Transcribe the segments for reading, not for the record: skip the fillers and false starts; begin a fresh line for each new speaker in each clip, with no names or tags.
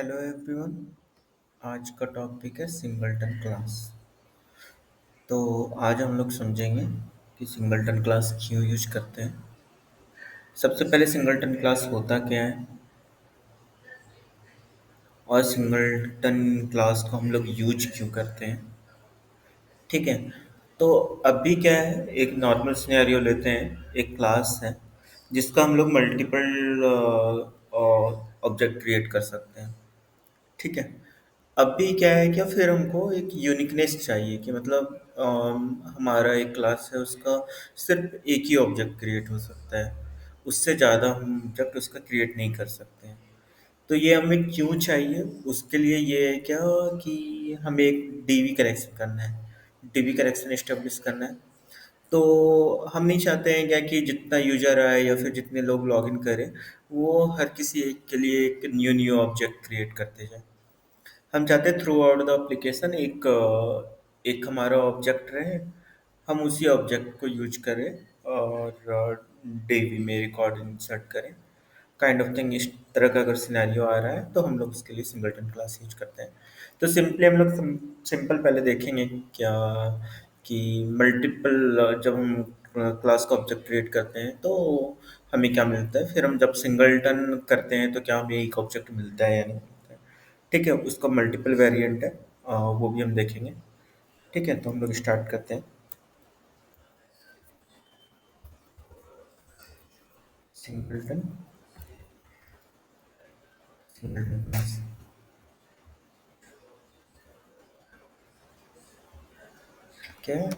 Hello everyone. आज का topic है सिंगलटन क्लास। तो आज हम लोग समझेंगे कि सिंगलटन क्लास क्यों यूज करते हैं। सबसे पहले सिंगलटन क्लास होता क्या है और सिंगलटन क्लास को हम लोग यूज क्यों करते हैं। ठीक है। तो अभी क्या है, एक नॉर्मल सिनेरियो लेते हैं। एक क्लास है जिसका हम लोग मल्टीपल ऑब्जेक्ट क्रिएट कर सकते हैं। ठीक है। अभी क्या है, क्या फिर हमको एक यूनिकनेस चाहिए कि मतलब हमारा एक क्लास है, उसका सिर्फ एक ही ऑब्जेक्ट क्रिएट हो सकता है। उससे ज़्यादा हम ऑब्जेक्ट उसका क्रिएट नहीं कर सकते हैं। तो ये हमें क्यों चाहिए, उसके लिए ये है क्या कि हमें एक डीवी कनेक्शन करना है, डीवी कनेक्शन इस्टेब्लिश करना है। तो हम नहीं चाहते हैं क्या कि जितना यूजर आए या फिर जितने लोग लॉगिन करें, वो हर किसी एक के लिए एक न्यू न्यू ऑब्जेक्ट क्रिएट करते जाए। हम चाहते हैं थ्रू आउट द एप्लीकेशन एक हमारा ऑब्जेक्ट रहे, हम उसी ऑब्जेक्ट को यूज करें और डेवी में रिकॉर्ड इंसर्ट करें। काइंड ऑफ थिंग, इस तरह का अगर सिनेरियो आ रहा है तो हम लोग उसके लिए सिंगलटन क्लास यूज करते हैं। तो सिंपली हम लोग सिंपल पहले देखेंगे क्या कि मल्टीपल जब हम क्लास का ऑब्जेक्ट क्रिएट करते हैं तो हमें क्या मिलता है, फिर हम जब सिंगलटन करते हैं तो क्या हमें एक ऑब्जेक्ट मिलता है या नहीं मिलता है। ठीक है, उसका मल्टीपल वेरिएंट है, वो भी हम देखेंगे। ठीक है, तो हम लोग स्टार्ट करते हैं। सिंगलटन, सिंगलटन क्लास क्या है?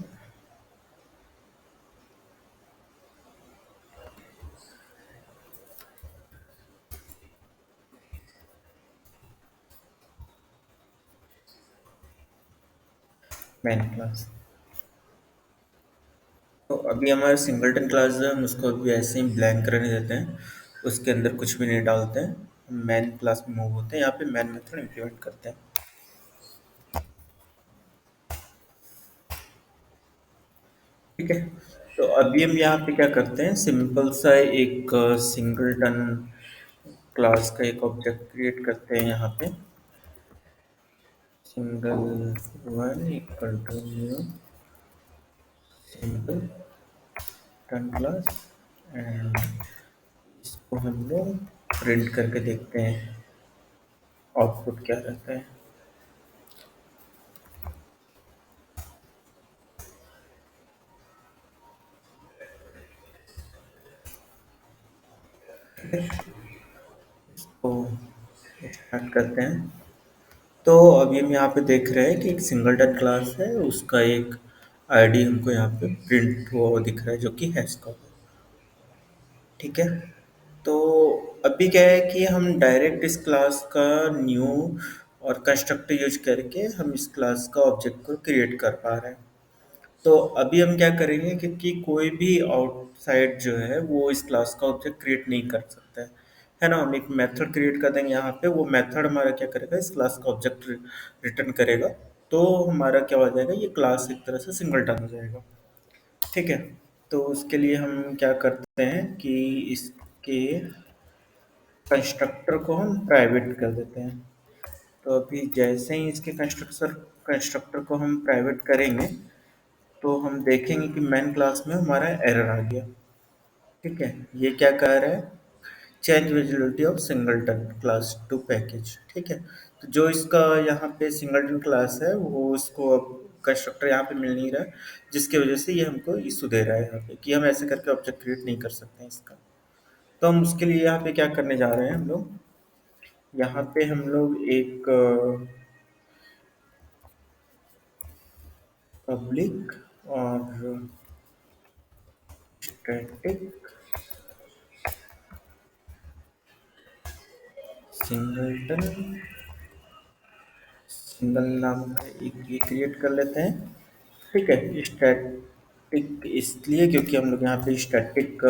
Man class. तो अभी हमारा सिंगलटन क्लास जो है, हम उसको अभी ऐसे ही ब्लैंक रहने देते हैं। उसके अंदर कुछ भी नहीं डालते हैं। मैन क्लास में मूव होते हैं, यहाँ पे मैन मेथड इम्प्लीमेंट करते हैं। ठीक है। तो अभी हम यहाँ पे क्या करते हैं, सिंपल सा एक सिंगलटन क्लास का एक ऑब्जेक्ट क्रिएट करते हैं यहाँ पे। Single one equal to new singleton class and इसको हम लोग प्रिंट करके देखते हैं आउटपुट क्या रहता है। तो स्टार्ट करते हैं। तो अभी हम यहाँ पे देख रहे हैं कि एक सिंगलटन क्लास है, उसका एक आईडी हमको यहाँ पे प्रिंट हुआ हुआ दिख रहा है जो कि हैश का है। ठीक है। तो अभी क्या है कि हम डायरेक्ट इस क्लास का न्यू और कंस्ट्रक्टर यूज करके हम इस क्लास का ऑब्जेक्ट को क्रिएट कर पा रहे हैं। तो अभी हम क्या करेंगे, क्योंकि कोई भी आउटसाइड जो है वो इस क्लास का ऑब्जेक्ट क्रिएट नहीं कर सकता है ना। हम एक मेथड क्रिएट कर देंगे यहाँ पे, वो मेथड हमारा क्या करेगा, इस क्लास का ऑब्जेक्ट रिटर्न करेगा। तो हमारा क्या हो जाएगा, ये क्लास एक तरह से सिंगलटन हो जाएगा। ठीक है। तो उसके लिए हम क्या करते हैं कि इसके कंस्ट्रक्टर को हम प्राइवेट कर देते हैं। तो अभी जैसे ही इसके कंस्ट्रक्टर कंस्ट्रक्टर को हम प्राइवेट करेंगे तो हम देखेंगे कि मेन क्लास में हमारा एरर आ गया। ठीक है। ये क्या कह रहा है, change visibility of singleton class to package. ठीक है। तो जो इसका यहाँ पे सिंगलटन क्लास है वो उसको अब कंस्ट्रक्टर यहाँ पे मिल नहीं रहा है, जिसकी वजह से ये हमको इशू दे रहा है यहाँ पे कि हम ऐसे करके ऑब्जेक्ट क्रिएट नहीं कर सकते हैं इसका। तो हम उसके लिए यहाँ पे क्या करने जा रहे हैं, हम लोग यहाँ पे हम लोग एक पब्लिक और स्टैटिक सिंगलटन सिंगल नाम का एक ये क्रिएट कर लेते हैं। ठीक है। स्टैटिक इसलिए क्योंकि हम लोग यहाँ पे स्टैटिक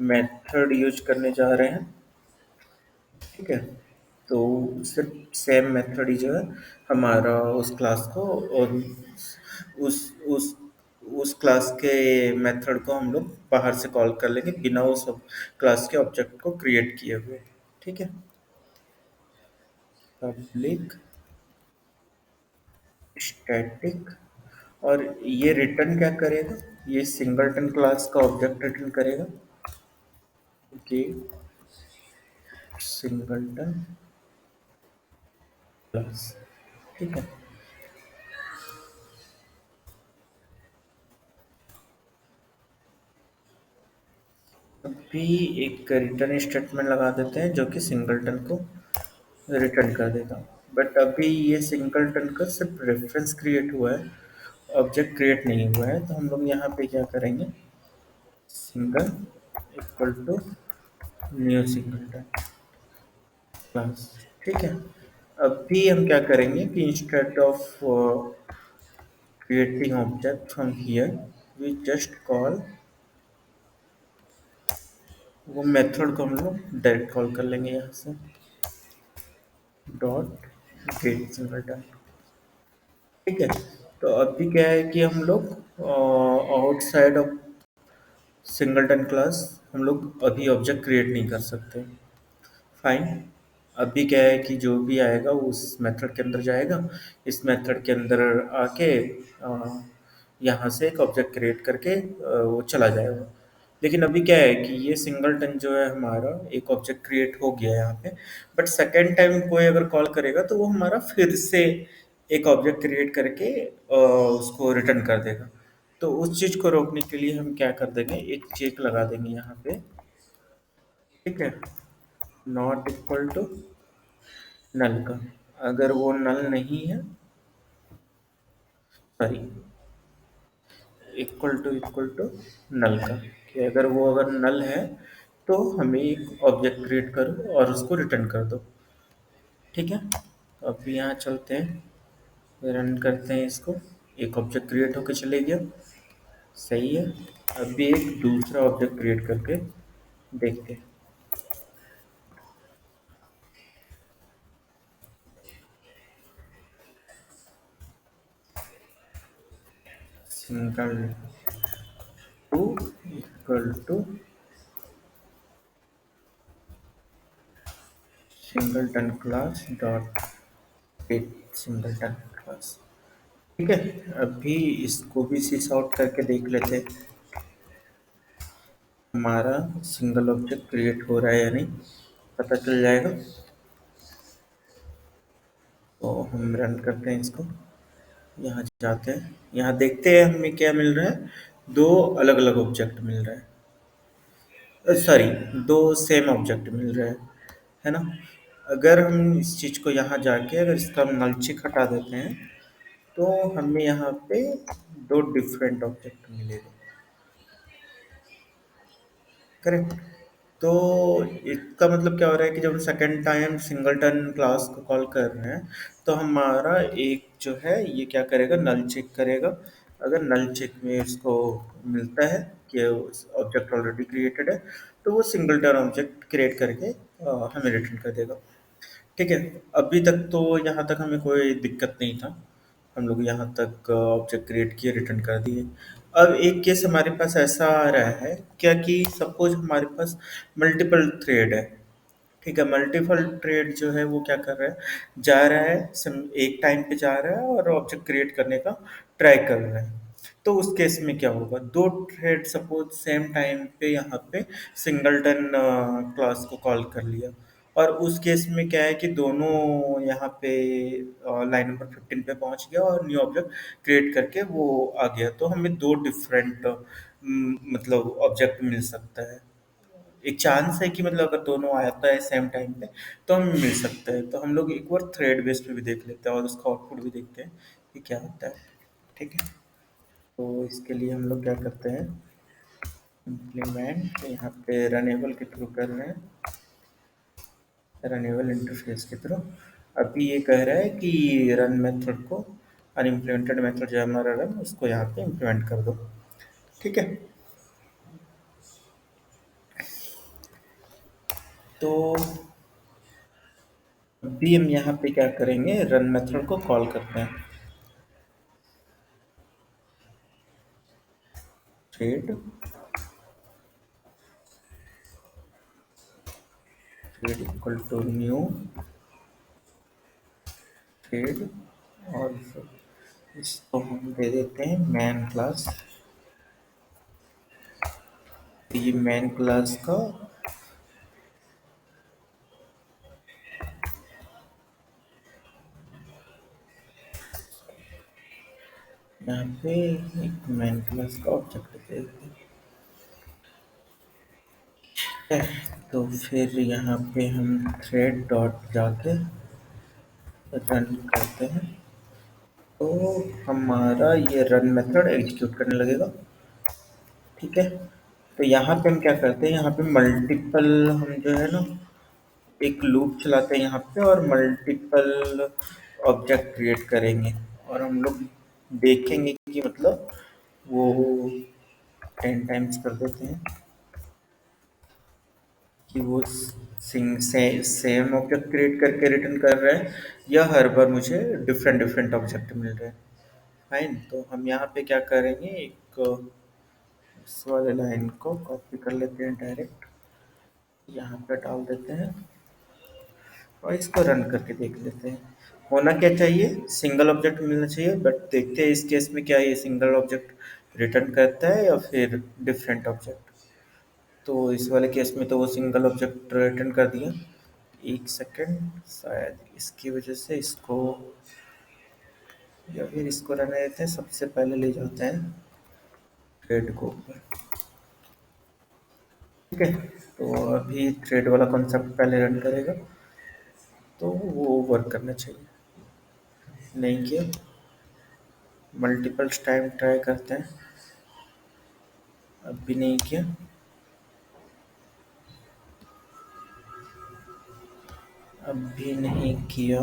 मेथड यूज करने जा रहे हैं। ठीक है। तो सिर्फ सेम मेथड ही जो है हमारा उस क्लास को और उस उस उस क्लास के मेथड को हम लोग बाहर से कॉल कर लेंगे बिना उस क्लास के ऑब्जेक्ट को क्रिएट किए हुए। ठीक है। पब्लिक स्टैटिक, और ये रिटर्न क्या करेगा? ये सिंगलटन क्लास का ऑब्जेक्ट रिटर्न करेगा कि सिंगलटन क्लास। ठीक है। अभी एक रिटर्न स्टेटमेंट लगा देते हैं जो कि सिंगलटन को रिटर्न कर देगा। बट अभी ये सिंगलटन का सिर्फ रेफरेंस क्रिएट हुआ है, ऑब्जेक्ट क्रिएट नहीं हुआ है। तो हम लोग यहाँ पे क्या करेंगे, single equal to new singleton class. ठीक है। अभी हम क्या करेंगे कि instead of creating object from here, we just call वो मेथड को हम लोग डायरेक्ट कॉल कर लेंगे यहाँ से, डॉट गेट सिंगलटन। ठीक है। तो अभी क्या है कि हम लोग आउटसाइड ऑफ सिंगलटन क्लास हम लोग अभी ऑब्जेक्ट क्रिएट नहीं कर सकते। फाइन। अभी क्या है कि जो भी आएगा वो उस मेथड के अंदर जाएगा, इस मेथड के अंदर आके यहाँ से एक ऑब्जेक्ट क्रिएट करके वो चला जाएगा। लेकिन अभी क्या है कि ये सिंगलटन जो है हमारा एक ऑब्जेक्ट क्रिएट हो गया है यहाँ पे, बट सेकेंड टाइम कोई अगर कॉल करेगा तो वो हमारा फिर से एक ऑब्जेक्ट क्रिएट करके उसको रिटर्न कर देगा। तो उस चीज़ को रोकने के लिए हम क्या कर देंगे, एक चेक लगा देंगे यहाँ पे। ठीक है। नॉट इक्वल टू नल का, अगर वो नल नहीं है, सॉरी, इक्वल टू नल का, कि अगर नल है तो हमें एक ऑब्जेक्ट क्रिएट करो और उसको रिटर्न कर दो। ठीक है। तो अब यहाँ चलते हैं, रन करते हैं इसको। एक ऑब्जेक्ट क्रिएट होकर चले गया, सही है। अभी एक दूसरा ऑब्जेक्ट क्रिएट करके देखते हैं। Single two equal to singleton class dot get singleton class. ठीक है। अभी इसको भी सीस आउट करके देख लेते हैं, हमारा सिंगल ऑब्जेक्ट क्रिएट हो रहा है या नहीं, पता चल जाएगा। तो हम रन करते हैं इसको, यहाँ जाते हैं, यहाँ देखते हैं हमें क्या मिल रहा है। दो अलग अलग ऑब्जेक्ट मिल रहा है, सॉरी, दो सेम ऑब्जेक्ट मिल रहा है ना। अगर हम इस चीज़ को यहाँ जाके अगर इसका नल चेक हटा देते हैं तो हमें यहाँ पे दो डिफरेंट ऑब्जेक्ट मिलेगा। करेक्ट। तो इसका मतलब क्या हो रहा है कि जब हम सेकेंड टाइम सिंगलटन क्लास को कॉल कर रहे हैं तो हमारा एक जो है ये क्या करेगा, नल चेक करेगा। अगर नल चेक में इसको मिलता है कि ऑब्जेक्ट ऑलरेडी क्रिएटेड है तो वो सिंगलटन ऑब्जेक्ट क्रिएट करके हमें रिटर्न कर देगा। ठीक है। अभी तक तो यहाँ तक हमें कोई दिक्कत नहीं था, हम लोग यहाँ तक ऑब्जेक्ट क्रिएट किए, रिटर्न कर दिए। अब एक केस हमारे पास ऐसा आ रहा है क्या कि सपोज हमारे पास मल्टीपल थ्रेड है। ठीक है। मल्टीपल थ्रेड जो है वो क्या कर रहा है, जा रहा है एक टाइम पे जा रहा है और ऑब्जेक्ट क्रिएट करने का ट्राई कर रहा है। तो उस केस में क्या होगा, दो थ्रेड सपोज सेम टाइम पे यहाँ पे सिंगलटन क्लास को कॉल कर लिया, और उस केस में क्या है कि दोनों यहाँ पे लाइन नंबर 15 पे पहुंच गया और न्यू ऑब्जेक्ट क्रिएट करके वो आ गया, तो हमें दो डिफरेंट मतलब ऑब्जेक्ट मिल सकता है। एक चांस है कि मतलब अगर दोनों आता है सेम टाइम पे तो हमें मिल सकता है। तो हम लोग एक बार थ्रेड बेस पे भी देख लेते हैं और उसका आउटपुट भी देखते हैं कि क्या होता है। ठीक है। तो इसके लिए हम लोग क्या करते हैं, इम्प्लीमेंट यहाँ पे रनेबल के थ्रू कर रहे हैं, रनेबल इंटरफेस के थ्रू। अभी ये कह रहा है कि रन मेथड को, अनइम्प्लीमेंटेड मेथड जो है हमारा रन, उसको यहाँ पे इम्प्लीमेंट कर दो। ठीक है। तो अभी हम यहाँ पे क्या करेंगे, रन मेथड को कॉल करते हैं, thread thread equal to new thread, और इसको हम दे देते हैं मैन क्लास। ये मैन क्लास का यहाँ पे एक मैन क्लास का ऑब्जेक्ट दे देते हैं। तो फिर यहाँ पे हम थ्रेड डॉट जाके रन करते हैं, तो हमारा ये रन मेथड एग्जीक्यूट करने लगेगा। ठीक है, तो यहाँ पे हम क्या करते हैं, यहाँ पे मल्टीपल हम जो है ना एक लूप चलाते हैं यहाँ पे, और मल्टीपल ऑब्जेक्ट क्रिएट करेंगे, और हम लोग देखेंगे कि मतलब वो 10 टाइम्स कर देते हैं कि वो सेम ऑब्जेक्ट क्रिएट करके रिटर्न कर रहा है, या हर बार मुझे डिफरेंट डिफरेंट ऑब्जेक्ट मिल रहे हैं। फाइन, तो हम यहाँ पे क्या करेंगे, एक इस वाले लाइन को कॉपी कर लेते हैं, डायरेक्ट यहाँ पे डाल देते हैं, और इसको रन करके देख लेते हैं। होना क्या चाहिए, सिंगल ऑब्जेक्ट मिलना चाहिए, बट देखते हैं इस केस में क्या ये सिंगल ऑब्जेक्ट रिटर्न करता है या फिर डिफरेंट ऑब्जेक्ट। तो इस वाले केस में तो वो सिंगल ऑब्जेक्ट रिटर्न कर दिया। एक सेकेंड, शायद इसकी वजह से इसको, या फिर इसको रहने देते हैं, सबसे पहले ले जाते हैं थ्रेड को ऊपर। ठीक है, तो अभी थ्रेड वाला कॉन्सेप्ट पहले रन करेगा, तो वो वर्क करना चाहिए। नहीं किया, मल्टीपल टाइम ट्राई करते हैं, अब भी नहीं किया। अब भी नहीं किया।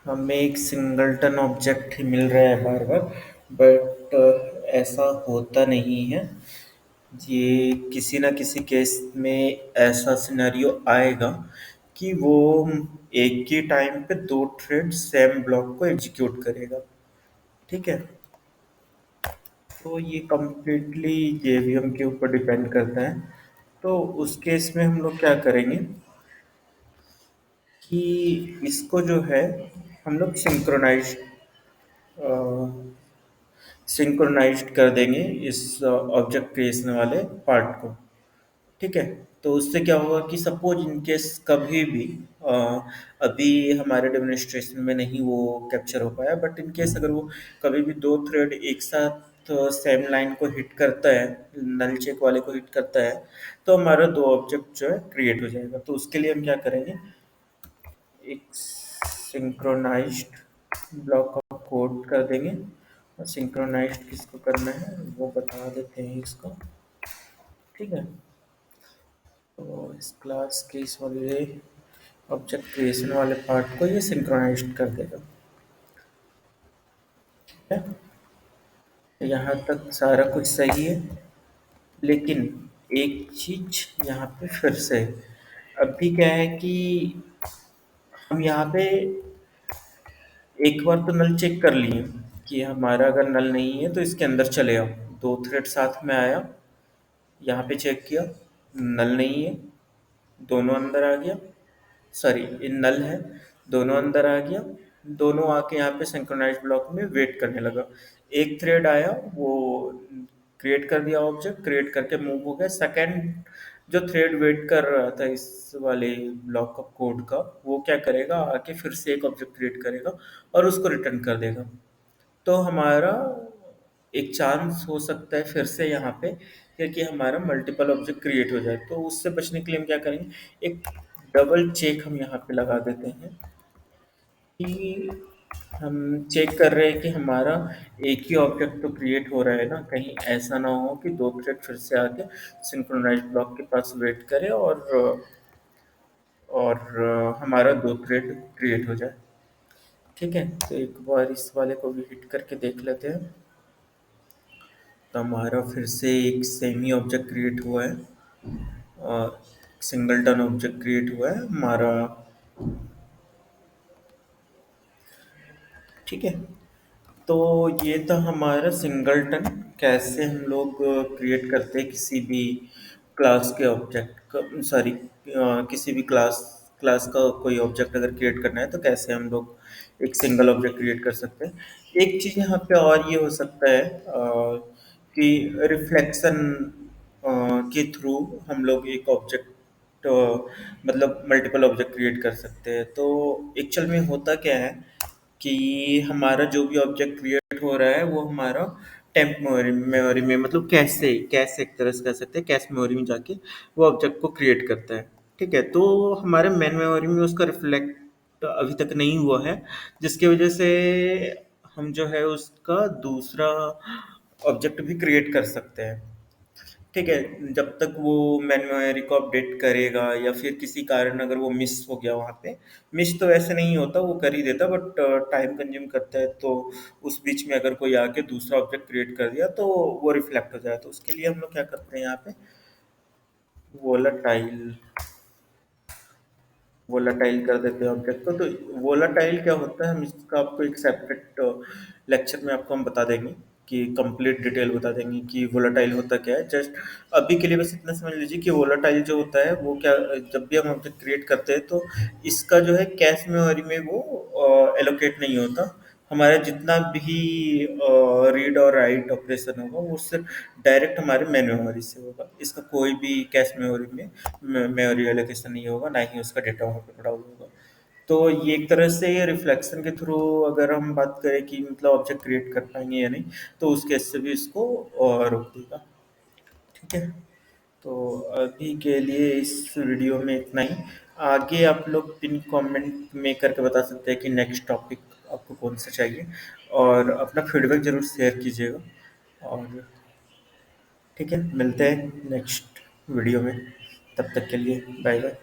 हमें एक सिंगलटन ऑब्जेक्ट ही मिल रहा है बार बार, बट ऐसा होता नहीं है। ये किसी ना किसी केस में ऐसा सिनेरियो आएगा कि वो एक ही टाइम पे दो थ्रेड सेम ब्लॉक को एग्जीक्यूट करेगा। ठीक है, तो ये कम्प्लीटली जेवीएम के ऊपर डिपेंड करता है। तो उस केस में हम लोग क्या करेंगे कि इसको जो है हम लोग सिंक्रोनाइज्ड कर देंगे इस ऑब्जेक्ट क्रिएशन वाले पार्ट को। ठीक है, तो उससे क्या होगा कि सपोज इन केस कभी भी अ, अभी हमारे डेमोन्स्ट्रेशन में नहीं वो कैप्चर हो पाया, बट इन केस अगर वो कभी भी दो थ्रेड एक साथ सेम लाइन को हिट करता है, नल चेक वाले को हिट करता है, तो हमारा दो ऑब्जेक्ट जो है क्रिएट हो जाएगा। तो उसके लिए हम क्या करेंगे, एक सिंक्रोनाइज्ड ब्लॉक ऑफ कोड कर देंगे, और सिंक्रोनाइज्ड किसको करना है वो बता देते हैं इसको। ठीक है, तो इस क्लास के इस वाले ऑब्जेक्ट क्रिएशन वाले पार्ट को ये सिंक्रोनाइज्ड कर देगा। ठीक है, यहाँ तक सारा कुछ सही है, लेकिन एक चीज यहाँ पे फिर से, अभी क्या है कि हम यहाँ पे एक बार तो नल चेक कर लिए कि हमारा अगर नल नहीं है तो इसके अंदर चले आओ। दो थ्रेड साथ में आया, यहाँ पे चेक किया, नल नहीं है, दोनों अंदर आ गया। सॉरी, ये नल है, दोनों अंदर आ गया। दोनों आके यहाँ पे सिंक्रोनाइज ब्लॉक में वेट करने लगा। एक थ्रेड आया, वो क्रिएट कर दिया, ऑब्जेक्ट क्रिएट करके मूव हो गया। सेकंड जो थ्रेड वेट कर रहा था इस वाले ब्लॉक ऑफ कोड का, वो क्या करेगा, आके फिर से एक ऑब्जेक्ट क्रिएट करेगा और उसको रिटर्न कर देगा। तो हमारा एक चांस हो सकता है फिर से यहाँ पे कि हमारा मल्टीपल ऑब्जेक्ट क्रिएट हो जाए। तो उससे बचने के लिए हम क्या करेंगे, एक डबल चेक हम यहाँ पे लगा देते हैं कि हम चेक कर रहे हैं कि हमारा एक ही ऑब्जेक्ट तो क्रिएट हो रहा है ना, कहीं ऐसा ना हो कि दो थ्रेड फिर से आके सिंक्रोनाइज ब्लॉक के पास वेट करे और हमारा दो थ्रेड क्रिएट हो जाए। ठीक है, तो एक बार इस वाले को भी हिट करके देख लेते हैं। तो हमारा फिर से एक सेमी ऑब्जेक्ट क्रिएट हुआ है, और सिंगलटन ऑब्जेक्ट क्रिएट हुआ है हमारा। ठीक है, तो ये था हमारा सिंगलटन कैसे हम लोग क्रिएट करते हैं किसी भी क्लास के ऑब्जेक्ट का, सॉरी, किसी भी क्लास क्लास का कोई ऑब्जेक्ट अगर क्रिएट करना है तो कैसे हम लोग एक सिंगल ऑब्जेक्ट क्रिएट कर सकते हैं। एक चीज़ यहाँ पे और ये हो सकता है कि रिफ्लेक्शन के थ्रू हम लोग एक ऑब्जेक्ट, मतलब मल्टीपल ऑब्जेक्ट क्रिएट कर सकते हैं। तो एक्चुअल में होता क्या है कि हमारा जो भी ऑब्जेक्ट क्रिएट हो रहा है वो हमारा टेम्प मेमोरी मेमोरी में, मतलब कैसे कैसे एक तरह से कह सकते हैं, कैश मेमोरी में जाके वो ऑब्जेक्ट को क्रिएट करता है। ठीक है, तो हमारे मेन मेमोरी में उसका रिफ्लेक्ट अभी तक नहीं हुआ है, जिसकी वजह से हम जो है उसका दूसरा ऑब्जेक्ट भी क्रिएट कर सकते हैं। ठीक है, जब तक वो मेमोरी को अपडेट करेगा या फिर किसी कारण अगर वो मिस हो गया वहाँ पे, मिस तो वैसे नहीं होता, वो कर ही देता, बट टाइम कंज्यूम करता है। तो उस बीच में अगर कोई आके दूसरा ऑब्जेक्ट क्रिएट कर दिया तो वो रिफ्लेक्ट हो जाए। तो उसके लिए हम लोग क्या करते हैं यहाँ पे, वोलाटाइल वोलाटाइल कर देते हैं ऑब्जेक्ट को। तो वोलाटाइल क्या होता है, हम इसका आपको एक सेपरेट लेक्चर में आपको हम बता देंगे, कि कंप्लीट डिटेल बता देंगे कि वोलाटाइल होता क्या है। जस्ट अभी के लिए बस इतना समझ लीजिए कि वोलाटाइल जो होता है वो क्या, जब भी हम ऑब्जेक्ट क्रिएट करते हैं तो इसका जो है कैश मेमोरी में वो एलोकेट नहीं होता। हमारा जितना भी रीड और राइट ऑपरेशन होगा वो सिर्फ डायरेक्ट हमारे मेन मेमोरी से होगा। इसका कोई भी कैश मेमोरी में मेमोरी एलोकेशन नहीं होगा, ना ही उसका डेटा वहाँ पे पड़ा हुआ होगा। तो ये एक तरह से रिफ्लेक्शन के थ्रू अगर हम बात करें कि मतलब ऑब्जेक्ट क्रिएट कर पाएंगे या नहीं, तो उस केस से भी इसको रोक देगा। ठीक है, तो अभी के लिए इस वीडियो में इतना ही। आगे आप लोग पिन कमेंट में करके बता सकते हैं कि नेक्स्ट टॉपिक आपको कौन सा चाहिए, और अपना फीडबैक ज़रूर शेयर कीजिएगा। और ठीक है, मिलते हैं नेक्स्ट वीडियो में, तब तक के लिए बाय बाय।